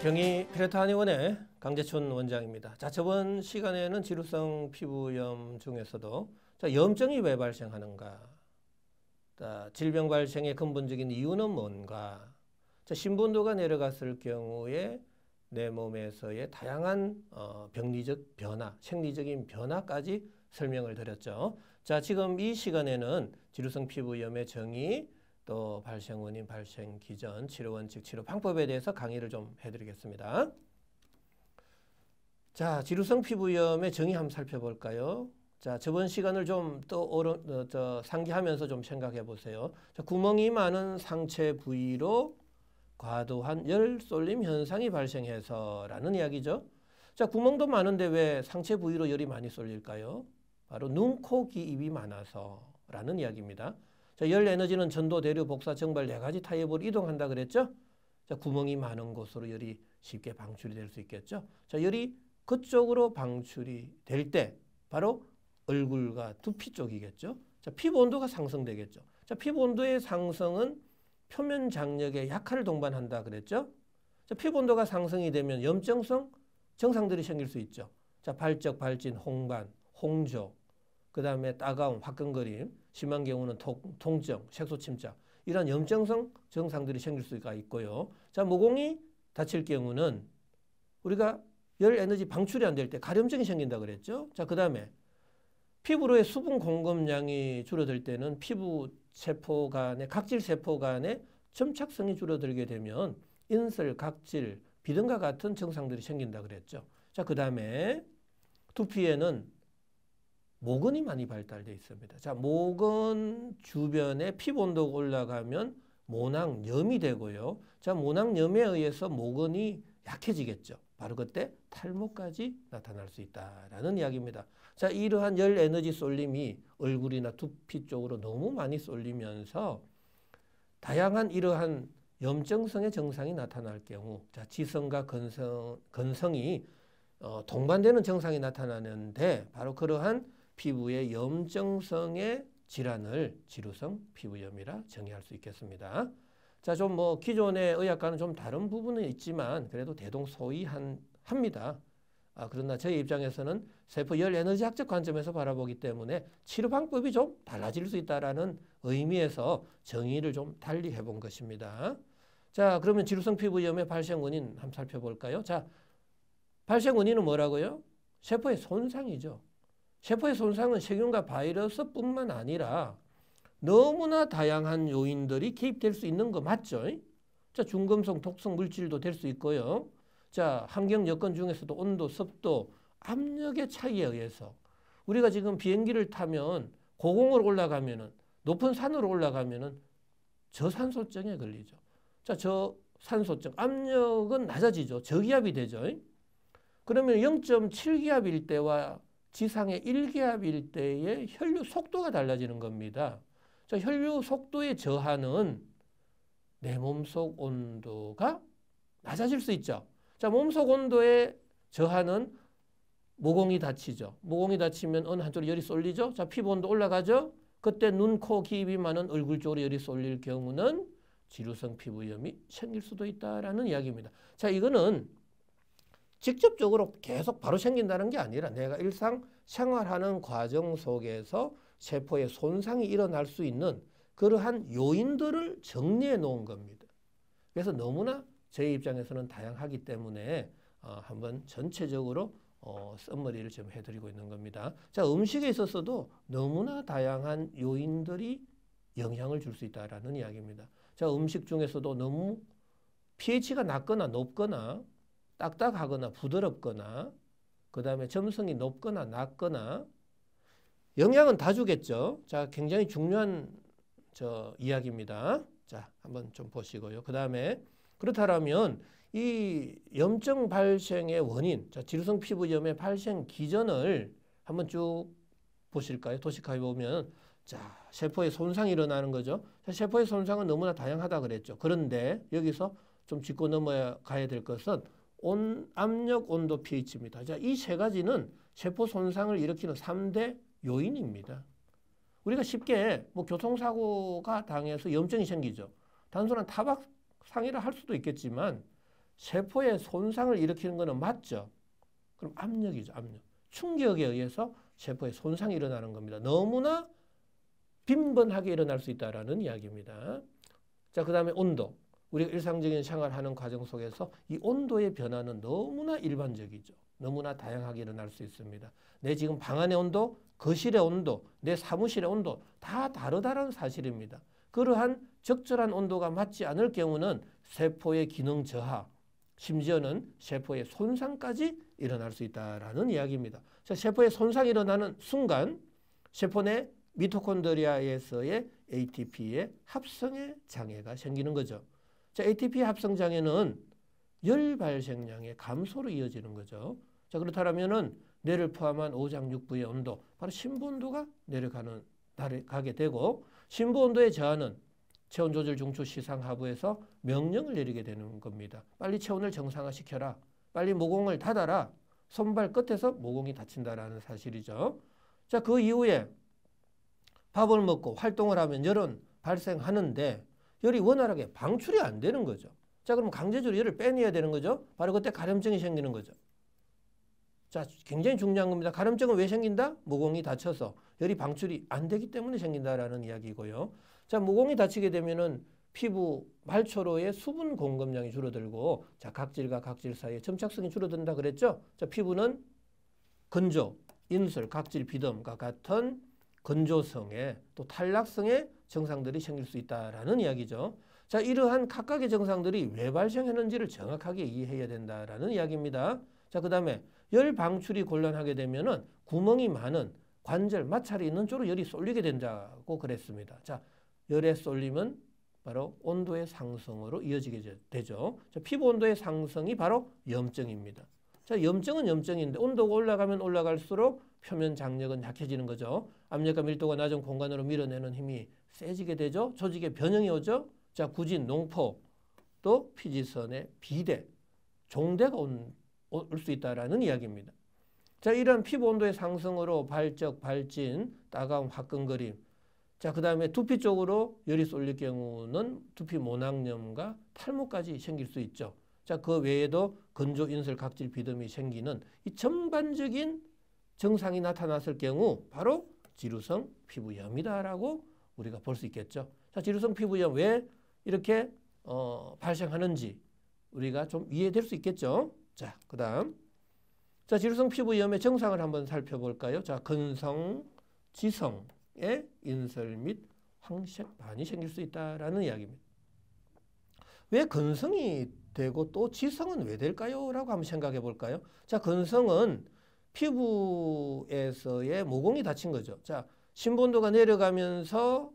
병이 피레타 한의원의 강재춘 원장입니다. 자, 저번 시간에는 지루성 피부염 중에서도 염증이 왜 발생하는가, 질병 발생의 근본적인 이유는 뭔가, 신분도가 내려갔을 경우에 내 몸에서의 다양한 병리적 변화, 생리적인 변화까지 설명을 드렸죠. 자, 지금 이 시간에는 지루성 피부염의 정의, 또 발생 원인, 발생 기전, 치료 원칙, 치료 방법에 대해서 강의를 좀 해드리겠습니다. 자, 지루성 피부염의 정의 한번 살펴볼까요? 자, 저번 시간을 좀 상기하면서 좀 생각해 보세요. 자, 구멍이 많은 상체 부위로 과도한 열 쏠림 현상이 발생해서라는 이야기죠. 자, 구멍도 많은데 왜 상체 부위로 열이 많이 쏠릴까요? 바로 눈, 코, 귀, 입이 많아서라는 이야기입니다. 자, 열 에너지는 전도, 대류, 복사, 정발 네 가지 타입으로 이동한다 그랬죠? 자, 구멍이 많은 곳으로 열이 쉽게 방출이 될 수 있겠죠? 자, 열이 그쪽으로 방출이 될 때 바로 얼굴과 두피 쪽이겠죠? 자, 피부 온도가 상승되겠죠? 자, 피부 온도의 상승은 표면 장력의 약화를 동반한다 그랬죠? 자, 피부 온도가 상승이 되면 염증성 증상들이 생길 수 있죠. 자, 발적, 발진, 홍반, 홍조, 그 다음에 따가움, 화끈거림, 심한 경우는 통증, 색소 침착, 이런 염증성 증상들이 생길 수가 있고요. 자, 모공이 다칠 경우는 우리가 열 에너지 방출이 안 될 때 가려움증이 생긴다 그랬죠. 자, 그 다음에 피부로의 수분 공급량이 줄어들 때는 피부 세포 간의, 각질 세포 간의 점착성이 줄어들게 되면 인설, 각질, 비등과 같은 증상들이 생긴다 그랬죠. 자, 그 다음에 두피에는 모근이 많이 발달되어 있습니다. 자, 모근 주변에 피부 온도가 올라가면 모낭염이 되고요. 자, 모낭염에 의해서 모근이 약해지겠죠. 바로 그때 탈모까지 나타날 수 있다라는 이야기입니다. 자, 이러한 열 에너지 쏠림이 얼굴이나 두피 쪽으로 너무 많이 쏠리면서 다양한 이러한 염증성의 증상이 나타날 경우, 자, 지성과 건성이 동반되는 증상이 나타나는데 바로 그러한 피부의 염증성의 질환을 지루성 피부염이라 정의할 수 있겠습니다. 자, 좀 기존의 의학과는 좀 다른 부분은 있지만 그래도 대동소이합니다. 그러나 저희 입장에서는 세포 열 에너지학적 관점에서 바라보기 때문에 치료 방법이 좀 달라질 수 있다라는 의미에서 정의를 좀 달리 해본 것입니다. 자, 그러면 지루성 피부염의 발생 원인 한번 살펴볼까요? 자, 발생 원인은 뭐라고요? 세포의 손상이죠. 세포의 손상은 세균과 바이러스뿐만 아니라 너무나 다양한 요인들이 개입될 수 있는 거 맞죠? 자, 중금속, 독성 물질도 될 수 있고요. 자, 환경 여건 중에서도 온도, 습도, 압력의 차이에 의해서 우리가 지금 비행기를 타면 고공으로 올라가면은, 높은 산으로 올라가면은 저산소증에 걸리죠. 자, 저산소증, 압력은 낮아지죠. 저기압이 되죠. 그러면 0.7기압일 때와 지상의 1기압일 때의 혈류 속도가 달라지는 겁니다. 자, 혈류 속도의 저하는 내 몸속 온도가 낮아질 수 있죠. 자, 몸속 온도의 저하는 모공이 닫히죠. 모공이 닫히면 어느 한쪽으로 열이 쏠리죠. 자, 피부 온도 올라가죠. 그때 눈, 코, 귀, 입이 많은 얼굴 쪽으로 열이 쏠릴 경우는 지루성 피부염이 생길 수도 있다라는 이야기입니다. 자, 이거는 직접적으로 계속 바로 생긴다는 게 아니라 내가 일상 생활하는 과정 속에서 세포의 손상이 일어날 수 있는 그러한 요인들을 정리해 놓은 겁니다. 그래서 너무나 제 입장에서는 다양하기 때문에 한번 전체적으로 썸머리를 좀 해드리고 있는 겁니다. 자, 음식에 있어서도 너무나 다양한 요인들이 영향을 줄 수 있다는 이야기입니다. 자, 음식 중에서도 너무 pH가 낮거나 높거나 딱딱하거나 부드럽거나 그 다음에 점성이 높거나 낮거나 영양은 다 주겠죠. 자, 굉장히 중요한 이야기입니다. 자, 한번 좀 보시고요. 그 다음에 그렇다면 이 염증 발생의 원인, 자, 지루성 피부염의 발생 기전을 한번 쭉 보실까요? 도식해 보면, 자, 세포의 손상이 일어나는 거죠. 자, 세포의 손상은 너무나 다양하다 그랬죠. 그런데 여기서 좀 짚고 넘어가야 될 것은 압력, 온도, pH입니다. 자, 이 세 가지는 세포 손상을 일으키는 3대 요인입니다. 우리가 쉽게 교통사고가 당해서 염증이 생기죠. 단순한 타박상이라 할 수도 있겠지만 세포에 손상을 일으키는 것은 맞죠. 그럼 압력이죠, 압력. 충격에 의해서 세포에 손상이 일어나는 겁니다. 너무나 빈번하게 일어날 수 있다는 이야기입니다. 자, 그 다음에 온도. 우리가 일상적인 생활하는 과정 속에서 이 온도의 변화는 너무나 일반적이죠. 너무나 다양하게 일어날 수 있습니다. 내 지금 방 안의 온도, 거실의 온도, 내 사무실의 온도 다 다르다는 사실입니다. 그러한 적절한 온도가 맞지 않을 경우는 세포의 기능 저하, 심지어는 세포의 손상까지 일어날 수 있다는 이야기입니다. 자, 세포의 손상이 일어나는 순간 세포 내 미토콘드리아에서의 ATP의 합성의 장애가 생기는 거죠. 자, ATP 합성 장애는 열 발생량의 감소로 이어지는 거죠. 자, 그렇다면은 뇌를 포함한 오장육부의 온도, 바로 심부 온도가 내려가게 되고, 심부 온도의 저하는 체온 조절 중추 시상 하부에서 명령을 내리게 되는 겁니다. 빨리 체온을 정상화시켜라. 빨리 모공을 닫아라. 손발 끝에서 모공이 다친다라는 사실이죠. 자, 그 이후에 밥을 먹고 활동을 하면 열은 발생하는데 열이 원활하게 방출이 안 되는 거죠. 자, 그럼 강제적으로 열을 빼내야 되는 거죠. 바로 그때 가려움증이 생기는 거죠. 자, 굉장히 중요한 겁니다. 가려움증은 왜 생긴다? 모공이 다쳐서 열이 방출이 안 되기 때문에 생긴다라는 이야기고요. 자, 모공이 다치게 되면은 피부 말초로의 수분 공급량이 줄어들고, 자, 각질과 각질 사이에 점착성이 줄어든다 그랬죠. 자, 피부는 건조, 인술, 각질, 비듬과 같은 건조성에 또 탈락성의 증상들이 생길 수 있다라는 이야기죠. 자, 이러한 각각의 증상들이 왜 발생했는지를 정확하게 이해해야 된다라는 이야기입니다. 자, 그 다음에 열 방출이 곤란하게 되면은 구멍이 많은 관절, 마찰이 있는 쪽으로 열이 쏠리게 된다고 그랬습니다. 자, 열의 쏠림은 바로 온도의 상승으로 이어지게 되죠. 자, 피부 온도의 상승이 바로 염증입니다. 자, 염증은 염증인데 온도가 올라가면 올라갈수록 표면 장력은 약해지는 거죠. 압력과 밀도가 낮은 공간으로 밀어내는 힘이 세지게 되죠. 조직의 변형이 오죠. 자, 구진, 농포, 또 피지선의 비대, 종대가 올 수 있다라는 이야기입니다. 자, 이런 피부 온도의 상승으로 발적, 발진, 따가움, 화끈거림. 자, 그 다음에 두피 쪽으로 열이 쏠릴 경우는 두피 모낭염과 탈모까지 생길 수 있죠. 자, 그 외에도 건조, 인술, 각질, 비듬이 생기는 이 전반적인 증상이 나타났을 경우 바로 지루성 피부염이다라고 우리가 볼 수 있겠죠. 자, 지루성 피부염 왜 이렇게 발생하는지 우리가 좀 이해될 수 있겠죠. 자, 그 다음. 자, 지루성 피부염의 증상을 한번 살펴볼까요? 자, 근성, 지성의 인설 및 황색반이 생길 수 있다라는 이야기입니다. 왜 근성이 되고 또 지성은 왜 될까요? 라고 한번 생각해 볼까요? 자, 근성은 피부에서의 모공이 다친 거죠. 자, 심부온도가 내려가면서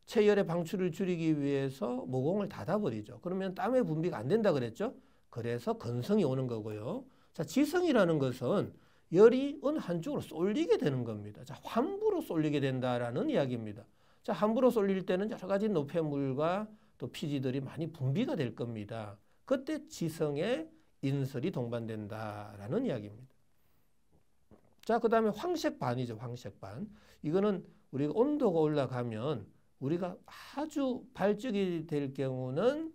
체열의 방출을 줄이기 위해서 모공을 닫아버리죠. 그러면 땀의 분비가 안 된다 그랬죠. 그래서 근성이 오는 거고요. 자, 지성이라는 것은 열이 어느 한쪽으로 쏠리게 되는 겁니다. 자, 환부로 쏠리게 된다라는 이야기입니다. 자, 환부로 쏠릴 때는 여러 가지 노폐물과 또 피지들이 많이 분비가 될 겁니다. 그때 지성에 인설이 동반된다라는 이야기입니다. 자, 그 다음에 황색반이죠. 황색반. 이거는 우리가 온도가 올라가면 우리가 아주 발적이 될 경우는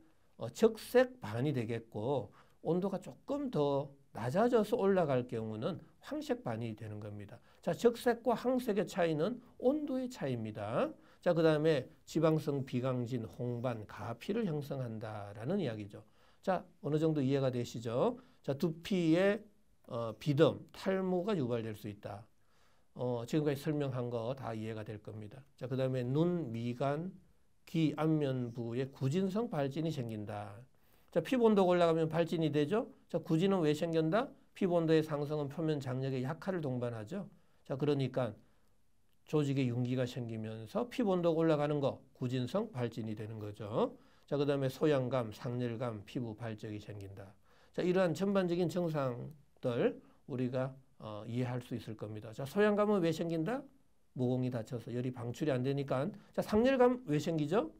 적색반이 되겠고, 온도가 조금 더 낮아져서 올라갈 경우는 황색반이 되는 겁니다. 자, 적색과 황색의 차이는 온도의 차이입니다. 자, 그 다음에 지방성 비강진, 홍반, 가피를 형성한다라는 이야기죠. 자, 어느 정도 이해가 되시죠? 자, 두피에 비듬, 탈모가 유발될 수 있다. 지금까지 설명한 거 다 이해가 될 겁니다. 자, 그 다음에 눈, 미간, 귀, 안면부에 구진성 발진이 생긴다. 자, 피부 온도가 올라가면 발진이 되죠. 자, 구진은 왜 생긴다? 피부 온도의 상승은 표면 장력의 약화를 동반하죠. 자, 그러니까 조직에 윤기가 생기면서 피부 온도가 올라가는 거, 구진성 발진이 되는 거죠. 자, 그 다음에 소양감, 상열감, 피부 발적이 생긴다. 자, 이러한 전반적인 증상들 우리가 이해할 수 있을 겁니다. 자, 소양감은 왜 생긴다? 모공이 다쳐서 열이 방출이 안 되니까. 자, 상열감 왜 생기죠?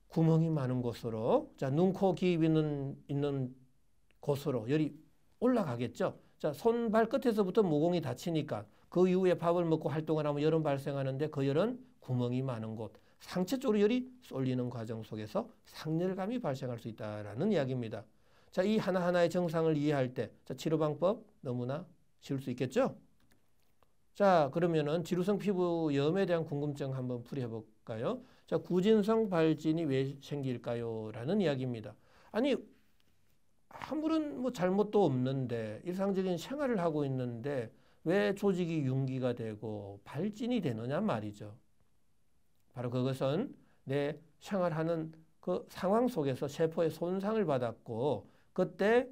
구멍이 많은 곳으로, 자, 눈, 코, 귀 있는 곳으로 열이 올라가겠죠. 자, 손, 발 끝에서부터 모공이 다치니까 그 이후에 밥을 먹고 활동을 하면 열은 발생하는데 그 열은 구멍이 많은 곳, 상체 쪽으로 열이 쏠리는 과정 속에서 상열감이 발생할 수 있다라는 이야기입니다. 자, 이 하나하나의 증상을 이해할 때 자, 치료 방법 너무나 쉬울 수 있겠죠? 자, 그러면은 지루성 피부염에 대한 궁금증 한번 풀이해 볼까요? 자, 구진성 발진이 왜 생길까요? 라는 이야기입니다. 아니, 아무런 뭐 잘못도 없는데 일상적인 생활을 하고 있는데 왜 조직이 융기가 되고 발진이 되느냐 말이죠. 바로 그것은 내 생활하는 그 상황 속에서 세포의 손상을 받았고 그때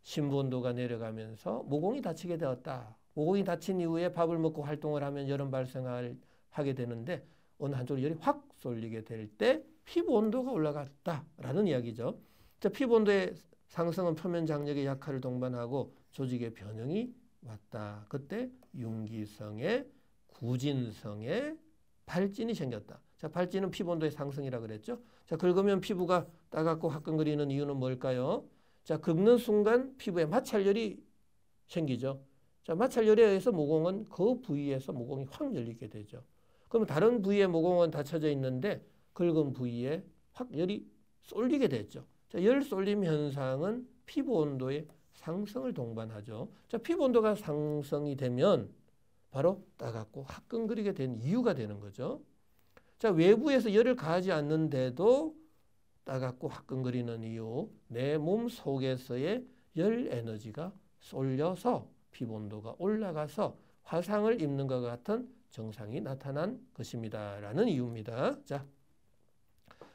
심부온도가 내려가면서 모공이 다치게 되었다. 모공이 다친 이후에 밥을 먹고 활동을 하면 열은 발생을 하게 되는데 어느 한쪽으로 열이 확 쏠리게 될 때 피부 온도가 올라갔다라는 이야기죠. 자, 피부 온도의 상승은 표면 장력의 약화를 동반하고 조직의 변형이 왔다. 그때 융기성의 구진성의 발진이 생겼다. 자, 발진은 피부 온도의 상승이라 그랬죠. 자, 긁으면 피부가 따갑고 화끈거리는 이유는 뭘까요? 자, 긁는 순간 피부에 마찰열이 생기죠. 자, 마찰열에 의해서 모공은 그 부위에서 모공이 확 열리게 되죠. 그럼 다른 부위에 모공은 닫혀져 있는데 긁은 부위에 확 열이 쏠리게 됐죠. 자, 열 쏠림 현상은 피부 온도의 상승을 동반하죠. 자, 피부 온도가 상승이 되면 바로 따갑고 화끈거리게 된 이유가 되는 거죠. 자, 외부에서 열을 가하지 않는데도 따갑고 화끈거리는 이유, 내 몸 속에서의 열 에너지가 쏠려서 피부 온도가 올라가서 화상을 입는 것 같은 증상이 나타난 것입니다. 라는 이유입니다. 자,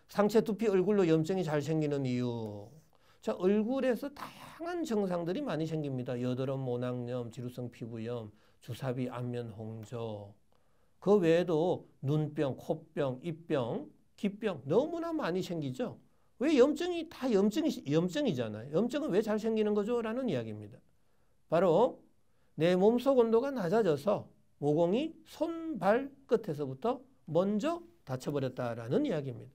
상체, 두피, 얼굴로 염증이 잘 생기는 이유. 자, 얼굴에서 다양한 증상들이 많이 생깁니다. 여드름, 모낭염, 지루성 피부염, 주사비, 안면 홍조. 그 외에도 눈병, 코병, 입병, 기병 너무나 많이 생기죠. 왜 염증이 다 염증이잖아요. 염증은 왜 잘 생기는 거죠? 라는 이야기입니다. 바로 내 몸속 온도가 낮아져서 모공이 손, 발 끝에서부터 먼저 다쳐버렸다라는 이야기입니다.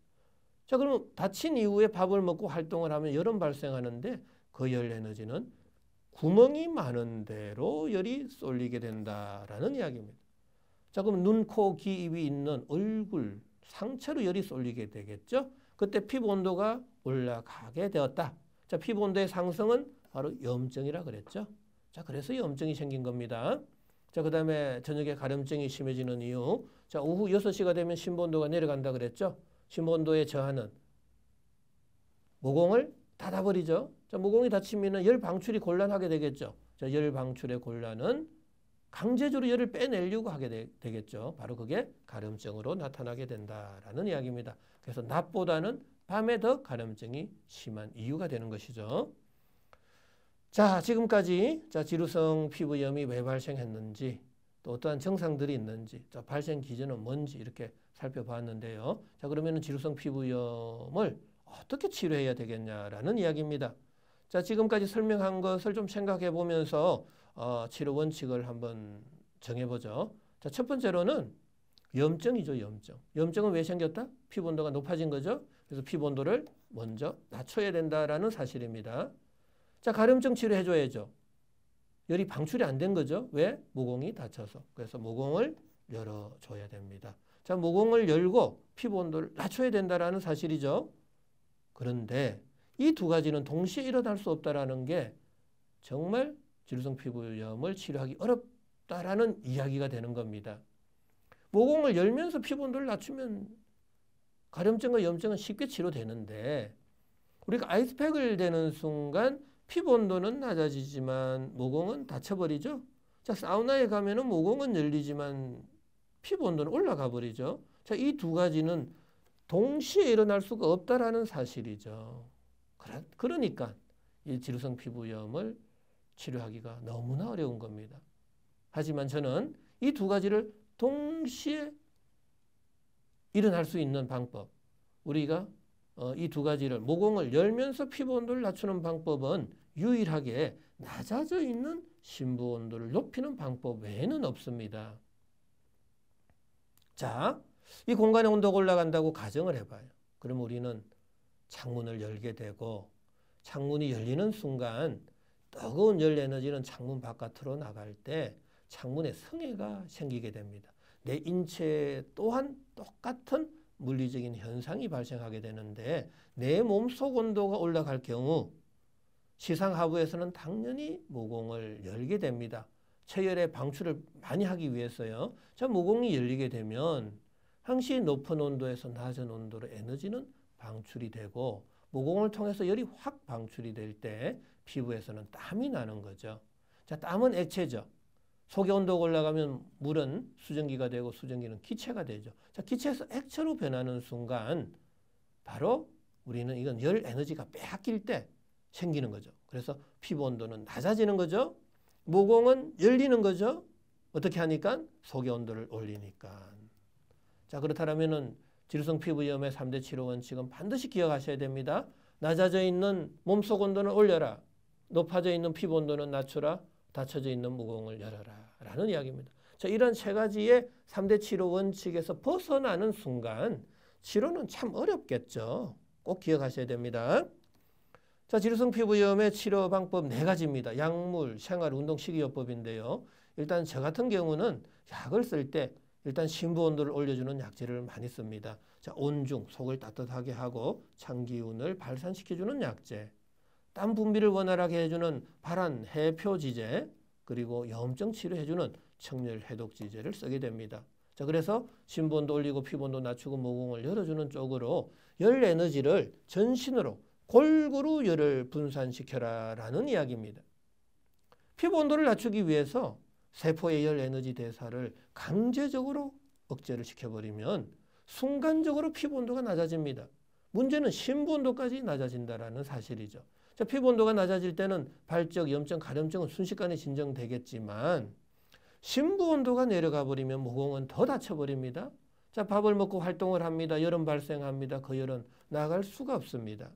자, 그러면 다친 이후에 밥을 먹고 활동을 하면 열은 발생하는데 그 열 에너지는 구멍이 많은 데로 열이 쏠리게 된다라는 이야기입니다. 자, 그럼 눈, 코, 귀, 입이 있는 얼굴, 상체로 열이 쏠리게 되겠죠? 그때 피부 온도가 올라가게 되었다. 자, 피부 온도의 상승은 바로 염증이라 그랬죠? 자, 그래서 염증이 생긴 겁니다. 자, 그 다음에 저녁에 가려움증이 심해지는 이유. 자, 오후 6시가 되면 심부온도가 내려간다 그랬죠? 심부온도의 저하는 모공을 닫아버리죠. 자, 모공이 닫히면 열 방출이 곤란하게 되겠죠. 자, 열 방출의 곤란은 강제적으로 열을 빼내려고 하게 되겠죠. 바로 그게 가려움증으로 나타나게 된다라는 이야기입니다. 그래서 낮보다는 밤에 더 가려움증이 심한 이유가 되는 것이죠. 자, 지금까지 지루성 피부염이 왜 발생했는지 또 어떠한 증상들이 있는지 자, 발생 기전은 뭔지 이렇게 살펴봤는데요. 자, 그러면 지루성 피부염을 어떻게 치료해야 되겠냐라는 이야기입니다. 자, 지금까지 설명한 것을 좀 생각해 보면서 치료 원칙을 한번 정해보죠. 자, 첫 번째로는 염증이죠, 염증. 염증은 왜 생겼다? 피부 온도가 높아진 거죠. 그래서 피부 온도를 먼저 낮춰야 된다라는 사실입니다. 자, 가려움증 치료해줘야죠. 열이 방출이 안 된 거죠. 왜? 모공이 닫혀서. 그래서 모공을 열어줘야 됩니다. 자, 모공을 열고 피부 온도를 낮춰야 된다라는 사실이죠. 그런데 이 두 가지는 동시에 일어날 수 없다라는 게 정말 지루성 피부염을 치료하기 어렵다라는 이야기가 되는 겁니다. 모공을 열면서 피부 온도를 낮추면 가려움증과 염증은 쉽게 치료되는데 우리가 아이스팩을 대는 순간 피부 온도는 낮아지지만 모공은 닫혀버리죠. 자, 사우나에 가면은 모공은 열리지만 피부 온도는 올라가 버리죠. 자, 이 두 가지는 동시에 일어날 수가 없다라는 사실이죠. 그러니까 이 지루성 피부염을 치료하기가 너무나 어려운 겁니다. 하지만 저는 이 두 가지를 동시에 일어날 수 있는 방법, 우리가 이 두 가지를 모공을 열면서 피부 온도를 낮추는 방법은 유일하게 낮아져 있는 심부 온도를 높이는 방법 외에는 없습니다. 자, 이 공간의 온도가 올라간다고 가정을 해봐요. 그럼 우리는 창문을 열게 되고 창문이 열리는 순간 뜨거운 열 에너지는 창문 바깥으로 나갈 때 창문에 성에가 생기게 됩니다. 내 인체 또한 똑같은 물리적인 현상이 발생하게 되는데 내 몸속 온도가 올라갈 경우 시상하부에서는 당연히 모공을 열게 됩니다. 체열의 방출을 많이 하기 위해서요. 자, 모공이 열리게 되면 항시 높은 온도에서 낮은 온도로 에너지는 방출이 되고 모공을 통해서 열이 확 방출이 될 때 피부에서는 땀이 나는 거죠. 자, 땀은 액체죠. 속의 온도가 올라가면 물은 수증기가 되고 수증기는 기체가 되죠. 자, 기체에서 액체로 변하는 순간 바로 우리는 이건 열 에너지가 빼앗길 때 생기는 거죠. 그래서 피부 온도는 낮아지는 거죠. 모공은 열리는 거죠. 어떻게 하니까? 속의 온도를 올리니까. 자, 그렇다면은 지루성 피부염의 3대 치료 원칙은 반드시 기억하셔야 됩니다. 낮아져 있는 몸속 온도는 올려라. 높아져 있는 피부 온도는 낮추라. 닫혀져 있는 모공을 열어라. 라는 이야기입니다. 자, 이런 세 가지의 3대 치료 원칙에서 벗어나는 순간 치료는 참 어렵겠죠. 꼭 기억하셔야 됩니다. 자, 지루성 피부염의 치료 방법 4가지입니다. 약물, 생활, 운동, 식이요법인데요. 일단 저 같은 경우는 약을 쓸 때 일단 심부 온도를 올려주는 약재를 많이 씁니다. 자, 온중, 속을 따뜻하게 하고 찬 기운을 발산시켜주는 약재, 땀 분비를 원활하게 해주는 발한 해표지제, 그리고 염증 치료해주는 청열 해독지제를 쓰게 됩니다. 자, 그래서 심부 온도 올리고 피부 온도 낮추고 모공을 열어주는 쪽으로 열 에너지를 전신으로 골고루 열을 분산시켜라 라는 이야기입니다. 피부 온도를 낮추기 위해서 세포의 열 에너지 대사를 강제적으로 억제를 시켜버리면 순간적으로 피부 온도가 낮아집니다. 문제는 심부 온도까지 낮아진다는 사실이죠. 자, 피부 온도가 낮아질 때는 발적, 염증, 가려움증은 순식간에 진정되겠지만 심부 온도가 내려가 버리면 모공은 더 닫혀버립니다. 자, 밥을 먹고 활동을 합니다. 열은 발생합니다. 그 열은 나갈 수가 없습니다.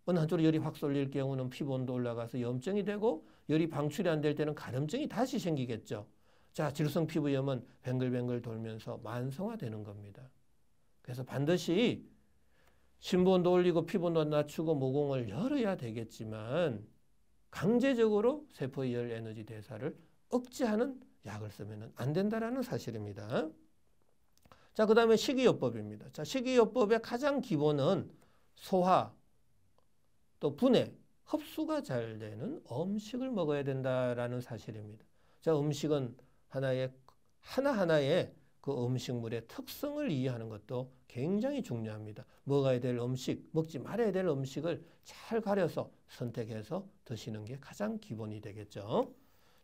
어느 한쪽으로 열이 확 쏠릴 경우는 피부 온도 올라가서 염증이 되고 열이 방출이 안 될 때는 가려움증이 다시 생기겠죠. 자, 지루성 피부염은 뱅글뱅글 돌면서 만성화되는 겁니다. 그래서 반드시 심부 온도 올리고 피부 온도 낮추고 모공을 열어야 되겠지만 강제적으로 세포의 열 에너지 대사를 억제하는 약을 쓰면 안 된다라는 사실입니다. 자, 그 다음에 식이요법입니다. 자, 식이요법의 가장 기본은 소화, 또 분해, 흡수가 잘 되는 음식을 먹어야 된다라는 사실입니다. 자, 음식은 하나하나의 그 음식물의 특성을 이해하는 것도 굉장히 중요합니다. 먹어야 될 음식, 먹지 말아야 될 음식을 잘 가려서 선택해서 드시는 게 가장 기본이 되겠죠.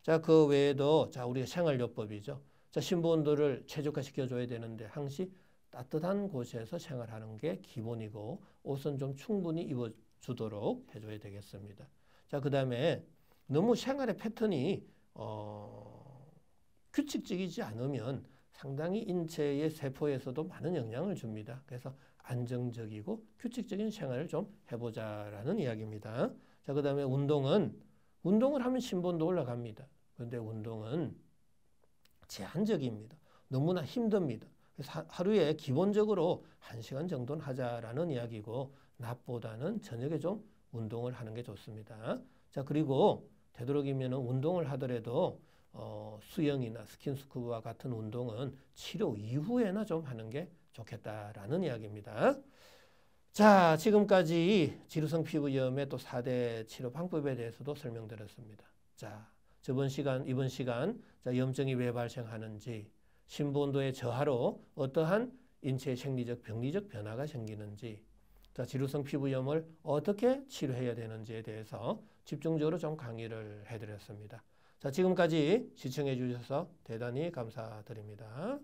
자, 그 외에도 자, 우리가 생활요법이죠. 자, 심부 온도를 최적화시켜 줘야 되는데 항시 따뜻한 곳에서 생활하는 게 기본이고 옷은 좀 충분히 입어주도록 해줘야 되겠습니다. 자, 그 다음에 너무 생활의 패턴이 규칙적이지 않으면 상당히 인체의 세포에서도 많은 영향을 줍니다. 그래서 안정적이고 규칙적인 생활을 좀 해보자라는 이야기입니다. 자, 그 다음에 운동을 하면 심부온도 올라갑니다. 그런데 운동은 제한적입니다. 너무나 힘듭니다. 그래서 하루에 기본적으로 1시간 정도는 하자라는 이야기고 낮보다는 저녁에 좀 운동을 하는 게 좋습니다. 자, 그리고 되도록이면 운동을 하더라도 수영이나 스킨스쿠버와 같은 운동은 치료 이후에나 좀 하는 게 좋겠다라는 이야기입니다. 자, 지금까지 지루성 피부염의 또 4대 치료 방법에 대해서도 설명드렸습니다. 자, 이번 시간 자, 염증이 왜 발생하는지, 심부 온도의 저하로 어떠한 인체의 생리적, 병리적 변화가 생기는지, 자, 지루성 피부염을 어떻게 치료해야 되는지에 대해서 집중적으로 좀 강의를 해드렸습니다. 자, 지금까지 시청해 주셔서 대단히 감사드립니다.